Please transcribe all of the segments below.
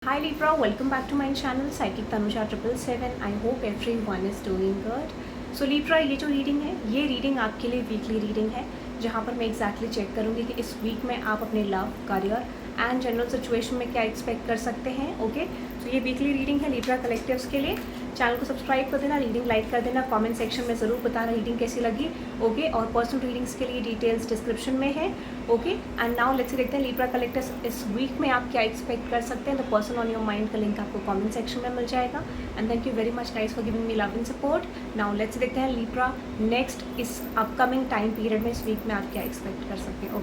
Hi Libra, welcome back to my channel Psychic Tanusha 777. I hope everyone is doing good. So Libra, ये जो reading है ये reading आपके लिए weekly reading है जहाँ पर मैं एग्जैक्टली चेक करूँगी कि इस वीक में आप अपने love, career and general situation में क्या एक्सपेक्ट कर सकते हैं. ओके, तो ये वीकली रीडिंग है लिब्रा कलेक्टिव्स के लिए. चैनल को सब्सक्राइब कर देना, रीडिंग लाइक कर देना, कमेंट सेक्शन में ज़रूर बताना रीडिंग कैसी लगी. ओके, और पर्सनल रीडिंग्स के लिए डिटेल्स डिस्क्रिप्शन में है. ओके, एंड नाउ लेट्स देखते हैं लिब्रा कलेक्टिव्स इस वीक में आप क्या एक्सपेक्ट कर सकते हैं. The person on your mind का लिंक आपको कमेंट सेक्शन में मिल जाएगा. And thank you very much guys for giving me love and support. Now let's देखते हैं लिब्रा नेक्स्ट इस अपकमिंग टाइम पीरियड में इस वीक में आप क्या एक्सपेक्ट कर सकते हैं.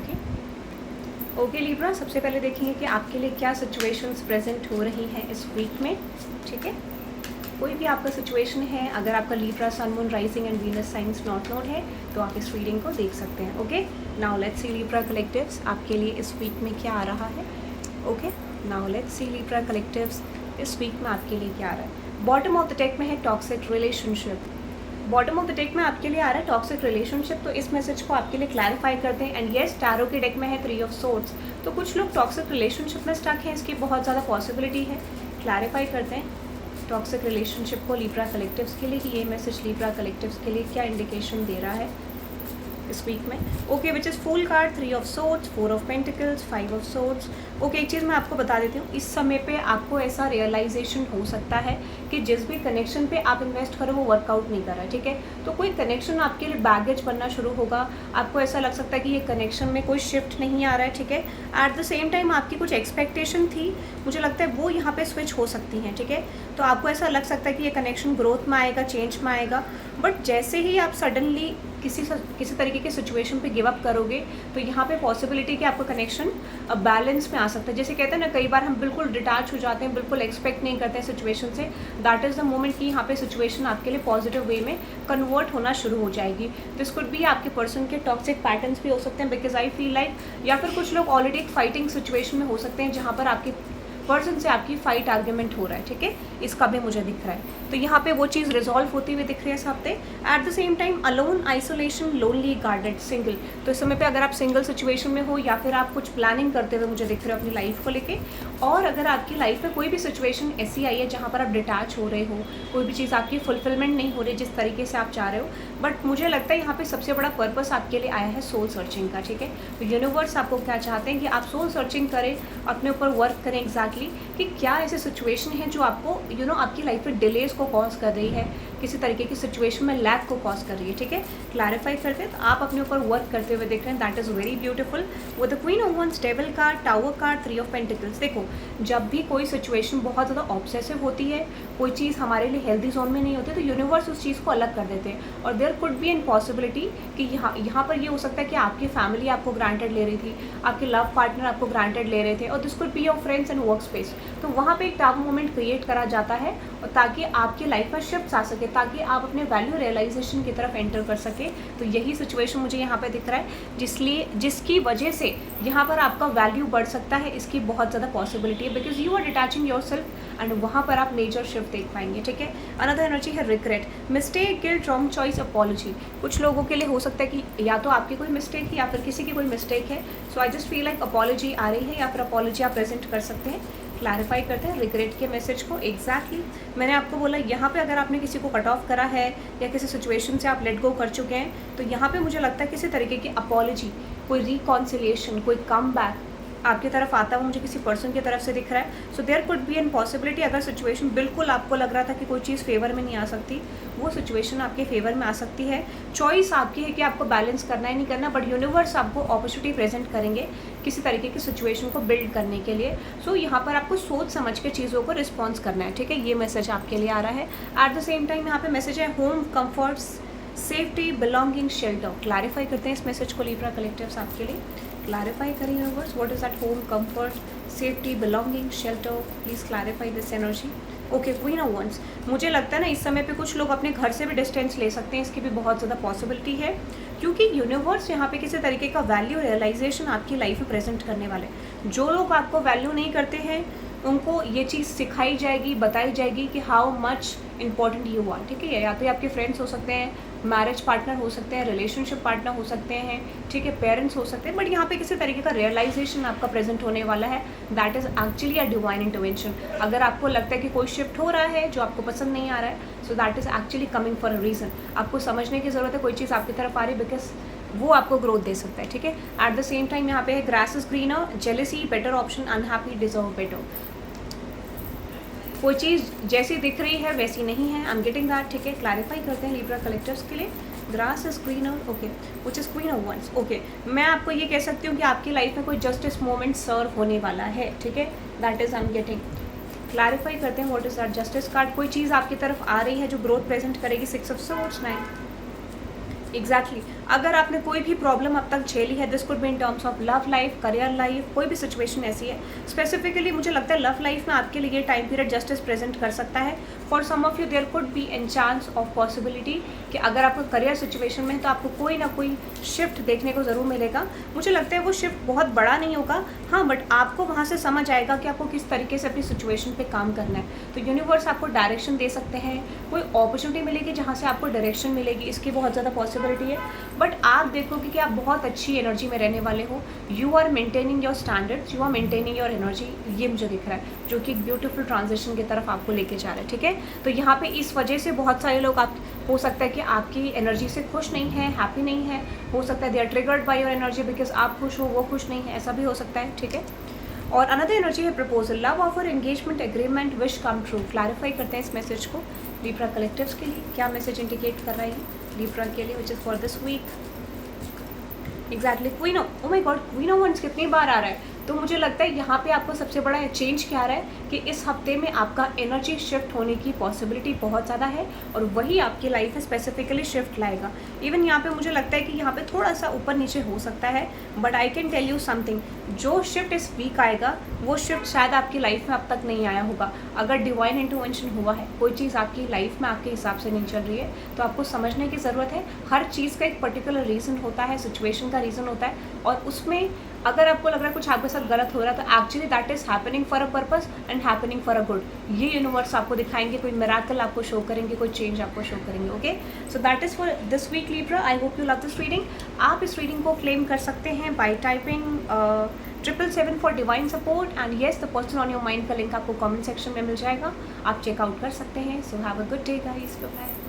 ओके लिब्रा, सबसे पहले देखेंगे कि आपके लिए क्या सिचुएशंस प्रेजेंट हो रही हैं इस वीक में. ठीक है, कोई भी आपका सिचुएशन है, अगर आपका Libra sun moon rising and Venus signs not known है तो आप इस रीडिंग को देख सकते हैं. Okay, now let's see Libra collectives आपके लिए इस वीक में क्या आ रहा है. Okay, now let's see Libra collectives इस वीक में आपके लिए क्या आ रहा है. बॉटम ऑफ द डेक में है toxic relationship. Bottom of the deck में आपके लिए आ रहा है टॉक्सिक रिलेशनशिप. तो इस मैसेज को आपके लिए क्लैरिफाई करते हैं. एंड येस, टैरो के डेक में है 3 ऑफ सोर्ड्स. तो कुछ लोग टॉक्सिक रिलेशनशिप में स्टक हैं, इसकी बहुत ज़्यादा पॉसिबिलिटी है. क्लैरिफाई करते हैं टॉक्सिक रिलेशनशिप को लिब्रा कलेक्टिव्स के लिए कि ये मैसेज लिब्रा कलेक्टिव्स के लिए क्या इंडिकेशन दे रहा है इस वीक में. Okay, which is full card, 3 of swords, 4 of pentacles, 5 of swords. Okay, एक चीज़ मैं आपको बता देती हूँ, इस समय पे आपको ऐसा रियलाइजेशन हो सकता है कि जिस भी कनेक्शन पे आप इन्वेस्ट करो वो वर्कआउट नहीं कर रहा है. ठीक है, तो कोई कनेक्शन आपके लिए बैगेज बनना शुरू होगा. आपको ऐसा लग सकता है कि ये कनेक्शन में कोई शिफ्ट नहीं आ रहा है. ठीक है, एट द सेम टाइम आपकी कुछ एक्सपेक्टेशन थी, मुझे लगता है वो यहाँ पे स्विच हो सकती हैं. ठीक है, तो आपको ऐसा लग सकता है कि ये कनेक्शन ग्रोथ में आएगा, चेंज में आएगा. बट जैसे ही आप सडनली किसी तरीके के सिचुएशन पे गिव अप करोगे तो यहाँ पे पॉसिबिलिटी कि आपका कनेक्शन बैलेंस में आ सकता है. जैसे कहते हैं ना, कई बार हम बिल्कुल डिटैच हो जाते हैं, बिल्कुल एक्सपेक्ट नहीं करते हैं सिचुएशन से. दैट इज़ द मोमेंट कि यहाँ पे सिचुएशन आपके लिए पॉजिटिव वे में कन्वर्ट होना शुरू हो जाएगी. दिस कुड भी आपके पर्सन के टॉक्सिक पैटर्न्स भी हो सकते हैं, बिकॉज आई फील लाइक, या फिर कुछ लोग ऑलरेडी एक फाइटिंग सिचुएशन में हो सकते हैं जहाँ पर आपकी पर्सन से आपकी फाइट आर्ग्यूमेंट हो रहा है. ठीक है, इसका भी मुझे दिख रहा है. तो यहाँ पे वो चीज़ रिजॉल्व होती हुई दिख रही है इस हफ्ते. At the same time alone, isolation, lonely, guarded, single. तो इस समय पे अगर आप सिंगल सिचुएशन में हो या फिर आप कुछ प्लानिंग करते हुए मुझे दिख रहे हो अपनी लाइफ को लेके, और अगर आपकी लाइफ में कोई भी सिचुएशन ऐसी आई है जहाँ पर आप डिटैच हो रहे हो, कोई भी चीज़ आपकी फुलफिलमेंट नहीं हो रही जिस तरीके से आप चाह रहे हो, बट मुझे लगता है यहाँ पे सबसे बड़ा पर्पस आपके लिए आया है सोल सर्चिंग का. ठीक है, तो यूनिवर्स आपको क्या चाहते हैं कि आप सोल सर्चिंग करें, अपने ऊपर वर्क करें एग्जैक्टली कि क्या ऐसे सिचुएशन है जो आपको आपकी लाइफ में डिलेज को कॉज कर रही है, किसी तरीके की सिचुएशन में लैक को कॉज कर रही है. ठीक है, क्लैरिफाई करते हैं. तो आप अपने ऊपर वर्क करते हुए देख रहे हैं, दैट इज़ वेरी ब्यूटीफुल. वो the queen of wands, table card, tower card, 3 of pentacles. देखो, जब भी कोई सिचुएशन बहुत ज़्यादा ऑब्सेसिव होती है, कोई चीज़ हमारे लिए हेल्दी जोन में नहीं होती, तो यूनिवर्स उस चीज़ को अलग कर देते हैं. और there could be an possibility कि यहाँ पर ये हो सकता है कि आपकी फैमिली आपको ग्रांटेड ले रही थी, आपके लव पार्टनर आपको ग्रांटेड ले रहे थे, और this could be your friends and work space. तो वहाँ पे एक टावर मोमेंट क्रिएट करा जाता है, और ताकि आपकी लाइफ में शिफ्ट आ सके, ताकि आप अपने वैल्यू रियलाइजेशन की तरफ एंटर कर सके. तो यही सिचुएशन मुझे यहाँ पे दिख रहा है, जिसकी वजह से यहाँ पर आपका वैल्यू बढ़ सकता है. इसकी बहुत ज़्यादा पॉसिबिलिटी है, because you are detaching yourself and वहाँ पर आप मेजर शिफ्ट देख पाएंगे. ठीक है, अनदर एनर्जी है regret, mistake, guilt, wrong choice, apology. कुछ लोगों के लिए हो सकता है कि या तो आपकी कोई मिस्टेक है या फिर किसी की कोई मिस्टेक है. So I just feel like apology आ रही है, या फिर अपॉलॉजी आप प्रेजेंट कर सकते हैं. क्लैरिफाई करते हैं रिग्रेट के मैसेज को. एग्जैक्टली मैंने आपको बोला, यहाँ पे अगर आपने किसी को कट ऑफ करा है या किसी सिचुएशन से आप लेट गो कर चुके हैं, तो यहाँ पे मुझे लगता है किसी तरीके की अपॉलॉजी, कोई रिकॉन्सिलिएशन, कोई कम बैक आपकी तरफ आता हुआ मुझे किसी पर्सन की तरफ से दिख रहा है. So there could be an possibility, अगर सिचुएशन बिल्कुल आपको लग रहा था कि कोई चीज़ फेवर में नहीं आ सकती, वो सिचुएशन आपके फेवर में आ सकती है. चॉइस आपकी है कि आपको बैलेंस करना है नहीं करना, बट यूनिवर्स आपको अपॉर्चुनिटी प्रेजेंट करेंगे किसी तरीके की सिचुएशन को बिल्ड करने के लिए. सो यहाँ पर आपको सोच समझ के चीज़ों को रिस्पॉन्स करना है. ठीक है, ये मैसेज आपके लिए आ रहा है. एट द सेम टाइम यहाँ पे मैसेज है home, comforts, safety, belonging, shelter. Clarify करते हैं इस मैसेज को लिब्रा कलेक्टिव्स आपके लिए. क्लैरिफाई करें universe, what is that home, comfort, safety, belonging, shelter. Please clarify this energy. Okay, queen of wands. मुझे लगता है ना, इस समय पे कुछ लोग अपने घर से भी डिस्टेंस ले सकते हैं, इसकी भी बहुत ज़्यादा पॉसिबिलिटी है, क्योंकि यूनिवर्स यहाँ पे किसी तरीके का वैल्यू रियलाइजेशन आपकी लाइफ में प्रेजेंट करने वाले. जो लोग आपको वैल्यू नहीं करते हैं उनको ये चीज़ सिखाई जाएगी, बताई जाएगी कि how much important you are, ठीक है। या तो ये आपके फ्रेंड्स हो सकते हैं, मैरिज पार्टनर हो सकते हैं, रिलेशनशिप पार्टनर हो सकते हैं, ठीक है, पेरेंट्स हो सकते हैं, बट यहाँ पे किसी तरीके का रियलाइजेशन आपका प्रेजेंट होने वाला है, that is actually a divine intervention. अगर आपको लगता है कि कोई शिफ्ट हो रहा है जो आपको पसंद नहीं आ रहा है, so that is actually coming for a reason. आपको समझने की ज़रूरत है कोई चीज़ आपकी तरफ आ रही है, बिकॉज वो आपको ग्रोथ दे सकता है, ठीक है। एट द सेम टाइम यहाँ पे है grass is greener, jealousy better option, unhappy deserve better. कोई चीज़ जैसी दिख रही है वैसी नहीं है, आई एम गेटिंग दैट, ठीक है। क्लैरिफाई करते हैं लिब्रा कलेक्टर्स के लिए। Grass is greener, okay, which is queen of wands, okay. मैं आपको ये कह सकती हूँ कि आपकी लाइफ में कोई जस्टिस मोमेंट सर्व होने वाला है, ठीक है, that is I am getting. Clarify करते हैं what is that justice card. कोई चीज़ आपकी तरफ आ रही है जो ग्रोथ प्रेजेंट करेगी, 6 ऑफ सोर्ड्स, 9 एग्जैक्टली अगर आपने कोई भी प्रॉब्लम अब तक झेली है, this could be in terms of love life, career life, कोई भी सिचुएशन ऐसी है, स्पेसिफिकली मुझे लगता है लव लाइफ में आपके लिए टाइम पीरियड जस्टिस प्रेजेंट कर सकता है। For some of you there could be an chance of possibility कि अगर आपको करियर सिचुएशन में, तो आपको कोई ना कोई शिफ्ट देखने को ज़रूर मिलेगा। मुझे लगता है वो शिफ्ट बहुत बड़ा नहीं होगा, हाँ, बट आपको वहाँ से समझ आएगा कि आपको किस तरीके से अपनी सिचुएशन पे काम करना है। तो यूनिवर्स आपको डायरेक्शन दे सकते हैं, कोई अपॉर्चुनिटी मिलेगी जहाँ से आपको डायरेक्शन मिलेगी, इसकी बहुत ज़्यादा पॉसिबिलिटी है। बट आप देखोगे कि आप बहुत अच्छी एनर्जी में रहने वाले हो, you are maintaining your standards, you are maintaining your energy, ये मुझे दिख रहा है, जो कि एक ब्यूटीफुल ट्रांजिशन की तरफ आपको लेके जा रहा है, ठीक है। तो यहाँ पे इस वजह से बहुत सारे लोग, आप हो सकता है कि आपकी एनर्जी से खुश नहीं है, हैप्पी नहीं है, हो सकता है they are triggered by your energy because आप खुश हो, वो खुश नहीं है, ऐसा भी हो सकता है, ठीक है। और अनदर एनर्जी है proposal, love offer, engagement, agreement, wish come true. Clarify करते हैं इस मैसेज को लिब्रा कलेक्टिव्स के लिए, क्या मैसेज इंडिकेट कर रहा है लिब्रा के लिए, which is for this week. Exactly queen of, oh my God, queen of wands कितनी बार आ रहा है। तो मुझे लगता है यहाँ पे आपको सबसे बड़ा चेंज क्या आ रहा है कि इस हफ्ते में आपका एनर्जी शिफ्ट होने की पॉसिबिलिटी बहुत ज़्यादा है, और वही आपकी लाइफ में स्पेसिफिकली शिफ्ट लाएगा। इवन यहाँ पे मुझे लगता है कि यहाँ पे थोड़ा सा ऊपर नीचे हो सकता है, but I can tell you something, जो शिफ्ट इस वीक आएगा वो शिफ्ट शायद आपकी लाइफ में अब तक नहीं आया होगा। अगर डिवाइन इंटरवेंशन हुआ है, कोई चीज़ आपकी लाइफ में आपके हिसाब से नहीं चल रही है, तो आपको समझने की ज़रूरत है हर चीज़ का एक पर्टिकुलर रीज़न होता है, सिचुएशन का रीज़न होता है, और उसमें अगर आपको लग रहा है कुछ आपके साथ गलत हो रहा है, तो actually that is happening for a purpose and happening for a good. ये यूनिवर्स आपको दिखाएंगे, कोई मिराकल आपको शो करेंगे, कोई चेंज आपको शो करेंगे, okay. So that is for this week Libra. I hope you love this reading. आप इस रीडिंग को क्लेम कर सकते हैं by typing 777 for divine support, and yes the person on your mind का लिंक आपको कमेंट सेक्शन में मिल जाएगा, आप चेकआउट कर सकते हैं। So have a good day guys, bye bye.